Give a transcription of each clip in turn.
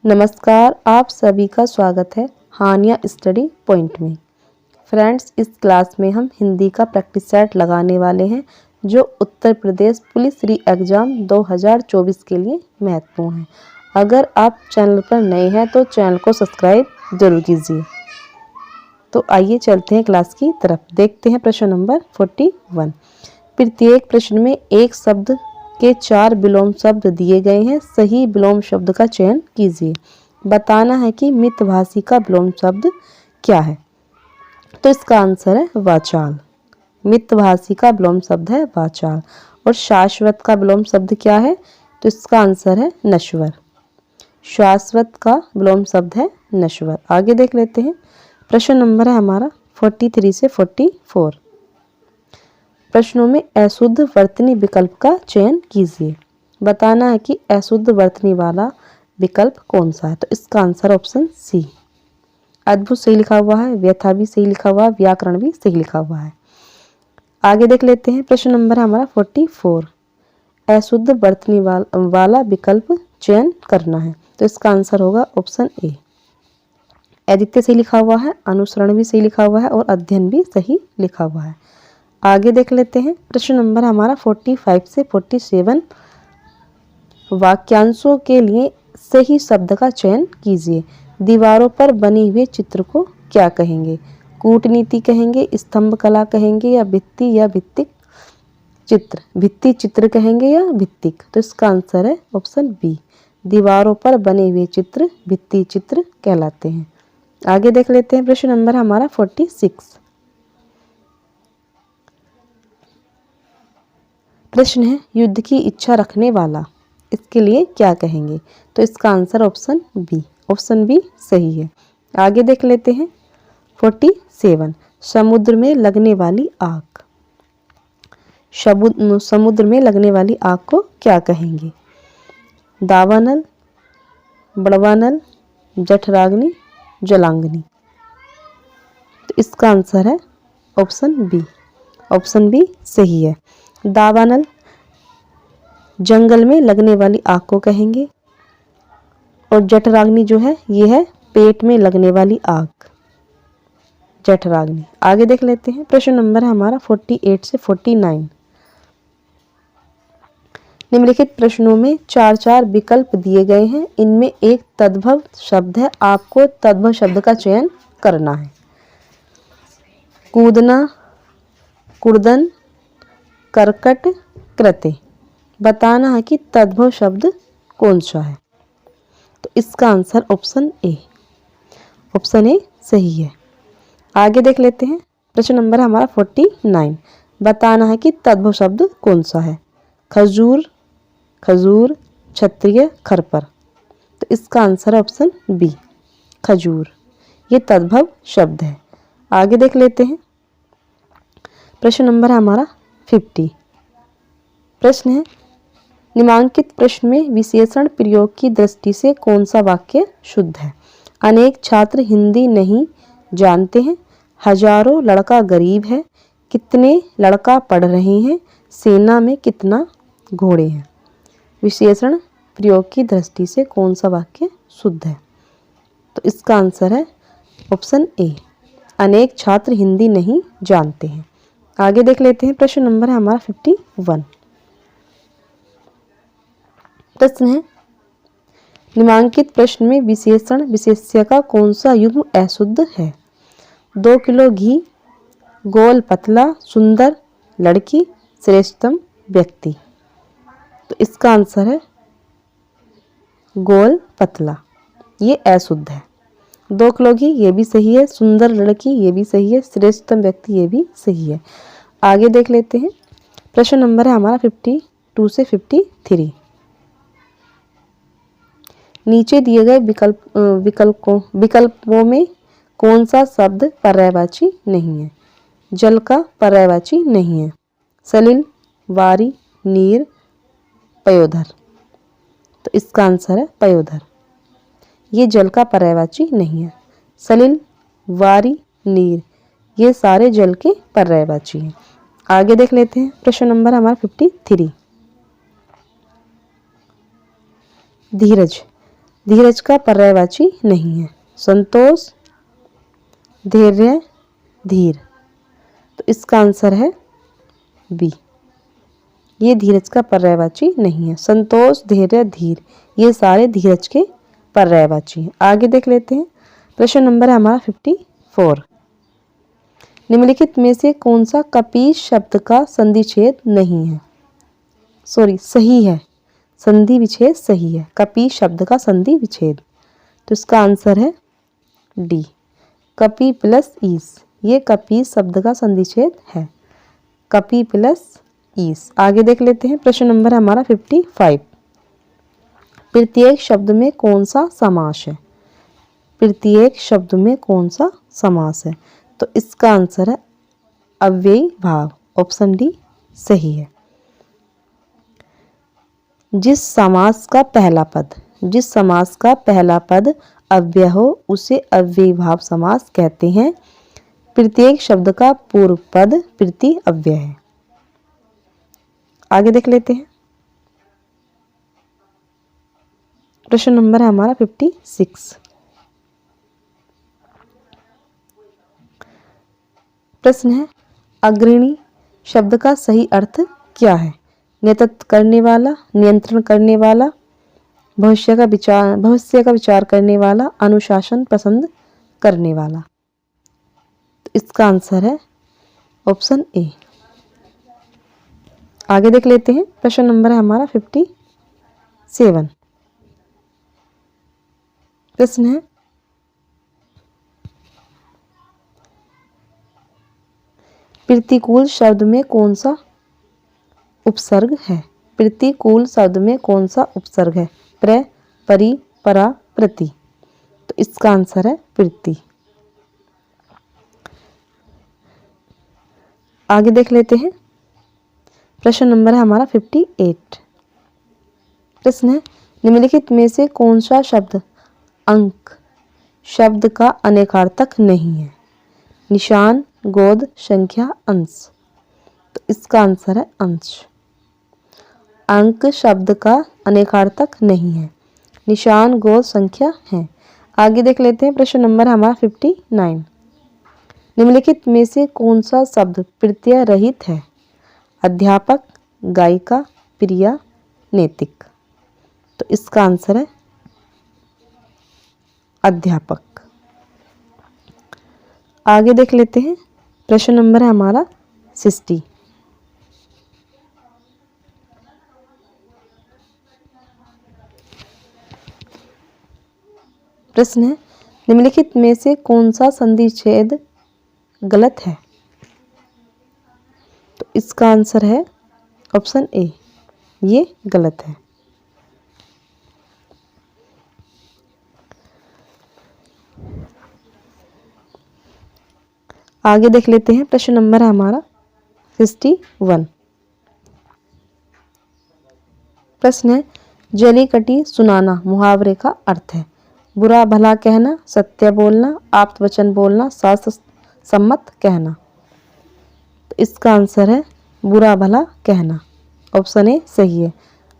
नमस्कार, आप सभी का स्वागत है हानिया स्टडी पॉइंट में। फ्रेंड्स, इस क्लास में हम हिंदी का प्रैक्टिस सेट लगाने वाले हैं जो उत्तर प्रदेश पुलिस री एग्ज़ाम 2024 के लिए महत्वपूर्ण है। अगर आप चैनल पर नए हैं तो चैनल को सब्सक्राइब जरूर कीजिए। तो आइए चलते हैं क्लास की तरफ। देखते हैं प्रश्न नंबर 41। प्रत्येक प्रश्न में एक शब्द के 4 विलोम शब्द दिए गए हैं। सही विलोम शब्द का चयन कीजिए। बताना है कि मितभाषी का विलोम शब्द क्या है। तो इसका आंसर है वाचाल। मितभाषी का विलोम शब्द है वाचाल। और शाश्वत का विलोम शब्द क्या है? तो इसका आंसर है नश्वर। शाश्वत का विलोम शब्द है नश्वर। आगे देख लेते हैं। प्रश्न नंबर है हमारा 43 से 44। प्रश्नों में अशुद्ध वर्तनी विकल्प का चयन कीजिए। बताना है कि अशुद्ध वर्तनी वाला विकल्प कौन सा है। तो इसका आंसर ऑप्शन सी। अद्भुत सही लिखा हुआ है, व्यथा भी सही लिखा हुआ है, व्याकरण भी सही लिखा हुआ है। आगे देख लेते हैं। प्रश्न नंबर है हमारा 44। अशुद्ध वर्तनी वाला विकल्प चयन करना है। तो इसका आंसर होगा ऑप्शन ए। अद्वितीय सही लिखा हुआ है, अनुसरण भी सही लिखा हुआ है और अध्ययन भी सही लिखा हुआ है। आगे देख लेते हैं। प्रश्न नंबर हमारा 45 से 47। वाक्यांशों के लिए सही शब्द का चयन कीजिए। दीवारों पर बने हुए चित्र को क्या कहेंगे? कूटनीति कहेंगे, स्तंभ कला कहेंगे या भित्ति या भित्तिक चित्र? भित्ति चित्र कहेंगे या भित्तिक? तो इसका आंसर है ऑप्शन बी। दीवारों पर बने हुए चित्र भित्ति चित्र कहलाते हैं। आगे देख लेते हैं। प्रश्न नंबर हमारा 46। प्रश्न है युद्ध की इच्छा रखने वाला इसके लिए क्या कहेंगे? तो इसका answer option B. Option B सही है। आगे देख लेते हैं। 47। समुद्र में लगने वाली आग। समुद्र में लगने वाली आग को क्या कहेंगे? दावानल, बड़वानल, जठराग्नि, जलांग्नि? तो इसका आंसर है ऑप्शन बी। ऑप्शन बी सही है। दावानल जंगल में लगने वाली आग को कहेंगे और जठराग्नि जो है ये है पेट में लगने वाली आग, जठराग्नि। आगे देख लेते हैं। प्रश्न नंबर है हमारा 48 से 49। निम्नलिखित प्रश्नों में 4 विकल्प दिए गए हैं। इनमें एक तद्भव शब्द है। आपको तद्भव शब्द का चयन करना है। कूदना, कुर्दन, करकट, कृत्य। बताना है कि तद्भव शब्द कौन सा है। तो इसका answer option A. Option A सही है। आगे देख लेते हैं। प्रश्न नंबर हमारा 49। बताना है कि तद्भव शब्द कौन सा है। खजूर, खजूर, क्षत्रिय, खरपर? तो इसका आंसर है ऑप्शन बी, खजूर। ये तद्भव शब्द है। आगे देख लेते हैं। प्रश्न नंबर हमारा 50। प्रश्न है निम्नांकित प्रश्न में विशेषण प्रयोग की दृष्टि से कौन सा वाक्य शुद्ध है? अनेक छात्र हिंदी नहीं जानते हैं। हजारों लड़का गरीब है। कितने लड़का पढ़ रहे हैं। सेना में कितना घोड़े हैं? विशेषण प्रयोग की दृष्टि से कौन सा वाक्य शुद्ध है? तो इसका आंसर है ऑप्शन ए। अनेक छात्र हिंदी नहीं जानते हैं। आगे देख लेते हैं। प्रश्न नंबर है हमारा 51। प्रश्न है निम्नांकित प्रश्न में विशेषण विशेष्य का कौन सा युग्म अशुद्ध है? 2 किलो घी, गोल पतला, सुंदर, लड़की, श्रेष्ठतम व्यक्ति? तो इसका आंसर है गोल पतला। ये अशुद्ध है। 2 किलो घी ये भी सही है, सुंदर लड़की ये भी सही है, श्रेष्ठतम व्यक्ति ये भी सही है। आगे देख लेते हैं। प्रश्न नंबर है हमारा 52 से 53। नीचे दिए गए विकल्पों में कौन सा शब्द पर्यायवाची नहीं है? जल का पर्यायवाची नहीं है। सलिल, वारी, नीर, पयोधर? तो इसका आंसर है पयोधर। ये जल का पर्यायवाची नहीं है। सलिल, वारी, नीर ये सारे जल के पर्यायवाची हैं। आगे देख लेते हैं। प्रश्न नंबर हमारा 53। धीरज। धीरज का पर्यायवाची नहीं है। संतोष, धैर्य, धीर। तो इसका आंसर है बी, ये धीरज का पर्यायवाची नहीं है। संतोष, धैर्य, धीर ये सारे धीरज के पर्यायवाची हैं। आगे देख लेते हैं। प्रश्न नंबर है हमारा 54। निम्नलिखित में से कौन सा कपी शब्द का संधि छेद नहीं है? सही है। संधि विच्छेद सही है। कपी शब्द का संधि विच्छेद, तो इसका आंसर है डी, कपि प्लस ईस। ये कपि शब्द का संधि छेद है, कपि प्लस ईस। आगे देख लेते हैं। प्रश्न नंबर हमारा 55। प्रत्येक शब्द में कौन सा समास है? प्रत्येक शब्द में कौन सा समास है? तो इसका आंसर है अव्ययी भाव। ऑप्शन डी सही है। जिस समास का पहला पद अव्यय हो उसे अव्ययी भाव समास कहते हैं। प्रत्येक शब्द का पूर्व पद प्रति अव्यय है। आगे देख लेते हैं। प्रश्न नंबर है हमारा 56। प्रश्न है अग्रणी शब्द का सही अर्थ क्या है? नेतृत्व करने वाला, नियंत्रण करने वाला, भविष्य का विचार करने वाला, अनुशासन पसंद करने वाला। तो इसका आंसर है ऑप्शन ए। आगे देख लेते हैं। प्रश्न नंबर है हमारा 57। प्रश्न है प्रतिकूल शब्द में कौन सा उपसर्ग है? प्रतिकूल शब्द में कौन सा उपसर्ग है? प्र, परि, परा, प्रति। तो इसका आंसर है प्रति। आगे देख लेते हैं। प्रश्न नंबर है हमारा 58। प्रश्न है निम्नलिखित में से कौन सा शब्द अंक शब्द का अनेकार्थक नहीं है? निशान, गोद, संख्या, अंश। तो इसका आंसर है अंश। अंक शब्द का अनेकार्थक नहीं है। निशान, गोद, संख्या है। आगे देख लेते हैं। प्रश्न नंबर हमारा 59। निम्नलिखित में से कौन सा शब्द प्रत्यय रहित है? अध्यापक, गायिका, प्रिया, नैतिक। तो इसका आंसर है अध्यापक। आगे देख लेते हैं। प्रश्न नंबर है हमारा 60। प्रश्न है निम्नलिखित में से कौन सा संधि छेद गलत है? तो इसका आंसर है ऑप्शन ए, ये गलत है। आगे देख लेते हैं। प्रश्न नंबर है हमारा 61। प्रश्न है जली कटी सुनाना मुहावरे का अर्थ है? बुरा भला कहना, सत्य बोलना, आप्त वचन बोलना, शास्त्र सम्मत कहना। तो इसका आंसर है बुरा भला कहना। ऑप्शन ए सही है।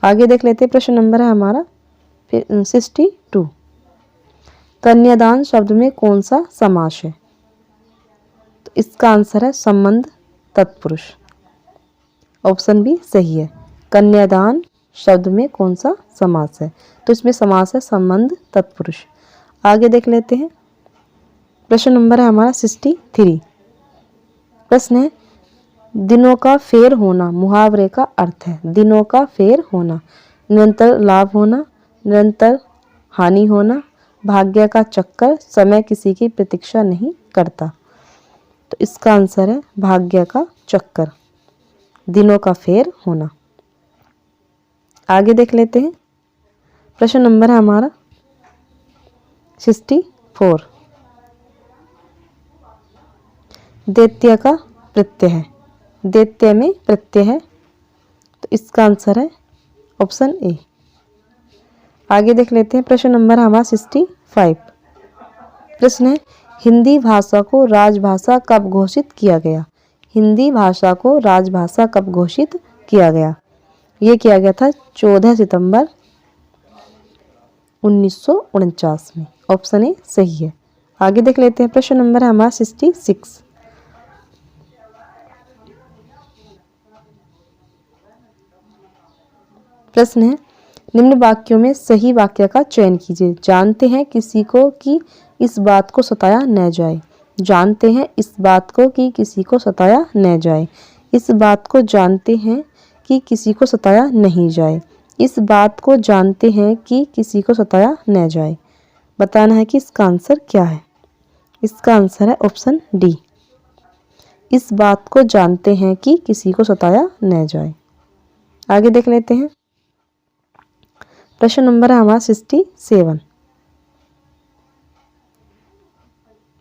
आगे देख लेते हैं। प्रश्न नंबर है हमारा 62। कन्यादान शब्द में कौन सा समास है? तो इसका आंसर है संबंध तत्पुरुष। ऑप्शन बी सही है। कन्यादान शब्द में कौन सा समास है? तो इसमें समास है संबंध तत्पुरुष। आगे देख लेते हैं। प्रश्न नंबर है हमारा 63। प्रश्न है दिनों का फेर होना मुहावरे का अर्थ है? दिनों का फेर होना, निरंतर लाभ होना, निरंतर हानि होना, भाग्य का चक्कर, समय किसी की प्रतीक्षा नहीं करता। तो इसका आंसर है भाग्य का चक्कर, दिनों का फेर होना। आगे देख लेते हैं। प्रश्न नंबर है हमारा 64। दैत्य का प्रत्यय है? दैत्य में प्रत्यय है, तो इसका आंसर है ऑप्शन ए। आगे देख लेते हैं। प्रश्न नंबर है हमारा 65। प्रश्न है हिंदी भाषा को राजभाषा कब घोषित किया गया? हिंदी भाषा को राजभाषा कब घोषित किया गया? ये किया गया था 14 सितंबर 1949 में। ऑप्शन ए सही है। आगे देख लेते हैं, प्रश्न नंबर है हमारा 66। प्रश्न है, निम्न वाक्यों में सही वाक्य का चयन कीजिए। जानते हैं किसी को कि इस बात को सताया न जाए। जानते हैं इस बात को कि किसी को सताया न जाए। इस बात को जानते हैं कि किसी को सताया नहीं जाए। इस बात को जानते हैं कि किसी को सताया न जाए। बताना है कि इसका आंसर क्या है। इसका आंसर है ऑप्शन डी। इस बात को जानते हैं कि किसी को सताया न जाए। आगे देख लेते हैं, प्रश्न नंबर है हमारा 67।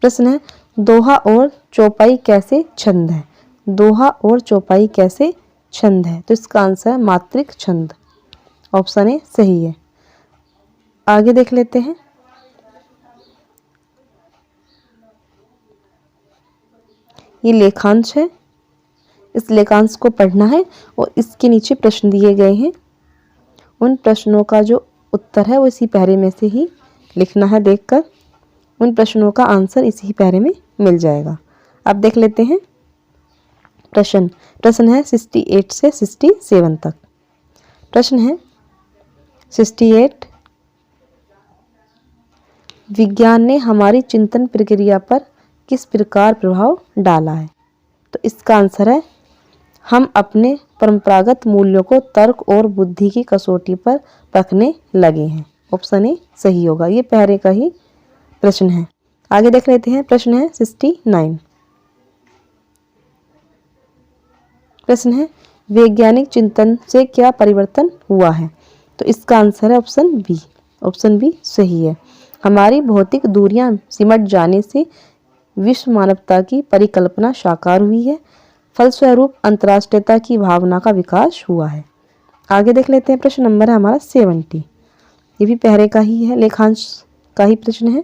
प्रश्न है, दोहा और चौपाई कैसे छंद है। दोहा और चौपाई कैसे छंद है। तो इसका आंसर है मात्रिक छंद। ऑप्शन ए सही है। आगे देख लेते हैं, ये लेखांश है। इस लेखांश को पढ़ना है और इसके नीचे प्रश्न दिए गए हैं। उन प्रश्नों का जो उत्तर है वो इसी पैरे में से ही लिखना है। देखकर उन प्रश्नों का आंसर इसी पैरे में मिल जाएगा। अब देख लेते हैं प्रश्न है 68 से 67 तक। प्रश्न है 68, विज्ञान ने हमारी चिंतन प्रक्रिया पर किस प्रकार प्रभाव डाला है। तो इसका आंसर है, हम अपने परंपरागत मूल्यों को तर्क और बुद्धि की कसौटी पर रखने लगे हैं। ऑप्शन ए सही होगा। ये पहले का ही प्रश्न है। आगे देख लेते हैं, प्रश्न है 69। प्रश्न है, वैज्ञानिक चिंतन से क्या परिवर्तन हुआ है। तो इसका आंसर है ऑप्शन बी। ऑप्शन बी सही है। हमारी भौतिक दूरियां सिमट जाने से विश्व मानवता की परिकल्पना साकार हुई है। फलस्वरूप अंतर्राष्ट्रीयता की भावना का विकास हुआ है। आगे देख लेते हैं, प्रश्न नंबर है हमारा 70। ये भी पहले का ही है, लेखांश का ही प्रश्न है।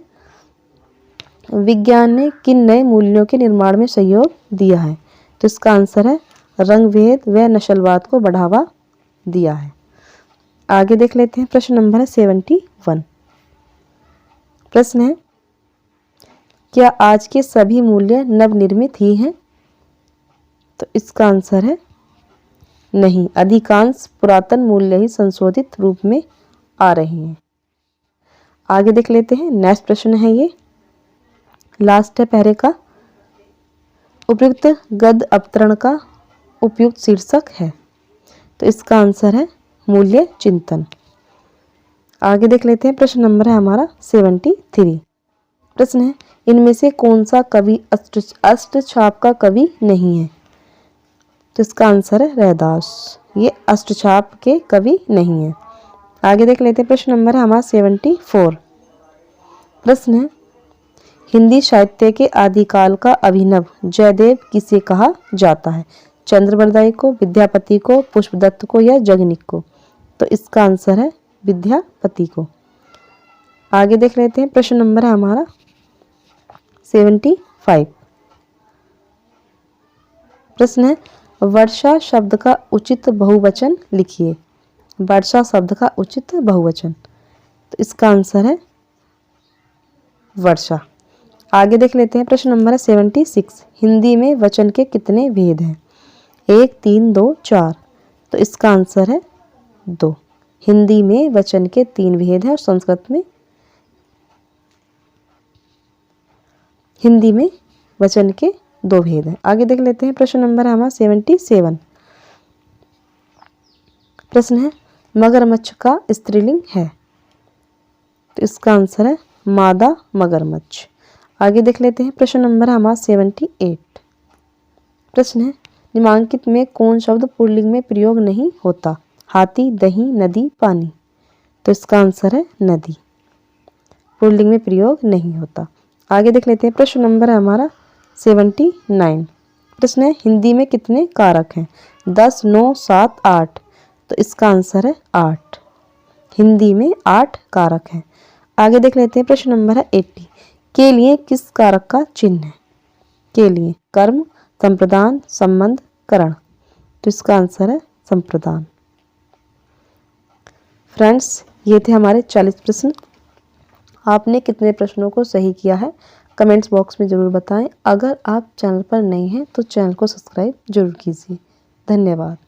विज्ञान ने किन नए मूल्यों के निर्माण में सहयोग दिया है। तो इसका आंसर है, रंग भेद व नस्लवाद को बढ़ावा दिया है। आगे देख लेते हैं, प्रश्न नंबर है 71। प्रश्न है, क्या आज के सभी मूल्य नवनिर्मित ही हैं। तो इसका आंसर है नहीं, अधिकांश पुरातन मूल्य ही संशोधित रूप में आ रहे हैं। आगे देख लेते हैं, नेक्स्ट प्रश्न है, ये लास्ट है पहले का। उपयुक्त गद्य अवतरण का उपयुक्त शीर्षक है। तो इसका आंसर है मूल्य चिंतन। आगे देख लेते हैं, प्रश्न नंबर है हमारा 73। प्रश्न है, इनमें से कौन सा कवि अष्टछाप का कवि नहीं है। तो इसका आंसर है रैदास। ये अष्टछाप के कवि नहीं है। आगे देख लेते हैं, प्रश्न नंबर है हमारा 74। प्रश्न है, हिंदी साहित्य के आदिकाल का अभिनव जयदेव किसे कहा जाता है। चंद्रवरदाई को, विद्यापति को, पुष्पदत्त को या जगनिक को। तो इसका आंसर है विद्यापति को। आगे देख लेते हैं, प्रश्न नंबर है हमारा 75। प्रश्न है, वर्षा शब्द का उचित बहुवचन लिखिए। वर्षा शब्द का उचित बहुवचन। तो इसका आंसर है वर्षा। आगे देख लेते हैं, प्रश्न नंबर है 76। हिंदी में वचन के कितने भेद हैं। 1, 3, 2, 4। तो इसका आंसर है 2। हिंदी में वचन के 3 भेद हैं और संस्कृत में हिंदी में वचन के 2 भेद हैं। आगे देख लेते हैं, प्रश्न नंबर है हमारा 77। प्रश्न है, मगरमच्छ का स्त्रीलिंग है। तो इसका आंसर है मादा मगरमच्छ। आगे देख लेते हैं, प्रश्न नंबर है हमारा 78। प्रश्न है, निम्नलिखित में कौन शब्द पुल्लिंग में प्रयोग नहीं होता। हाथी, दही, नदी, पानी। तो इसका आंसर है नदी। पुल्लिंग में प्रयोग नहीं होता। आगे देख लेते हैं, प्रश्न नंबर है हमारा 79। प्रश्न है, हिंदी में कितने कारक हैं। 10, 9, 7, 8। तो इसका आंसर है 8। हिंदी में 8 कारक हैं। आगे देख लेते हैं, प्रश्न नंबर है 80। के लिए किस कारक का चिन्ह है। के लिए कर्म, संप्रदान, संबंध, करण। तो इसका आंसर है संप्रदान। फ्रेंड्स, ये थे हमारे 40 प्रश्न। आपने कितने प्रश्नों को सही किया है कमेंट्स बॉक्स में ज़रूर बताएं। अगर आप चैनल पर नए हैं तो चैनल को सब्सक्राइब जरूर कीजिए। धन्यवाद।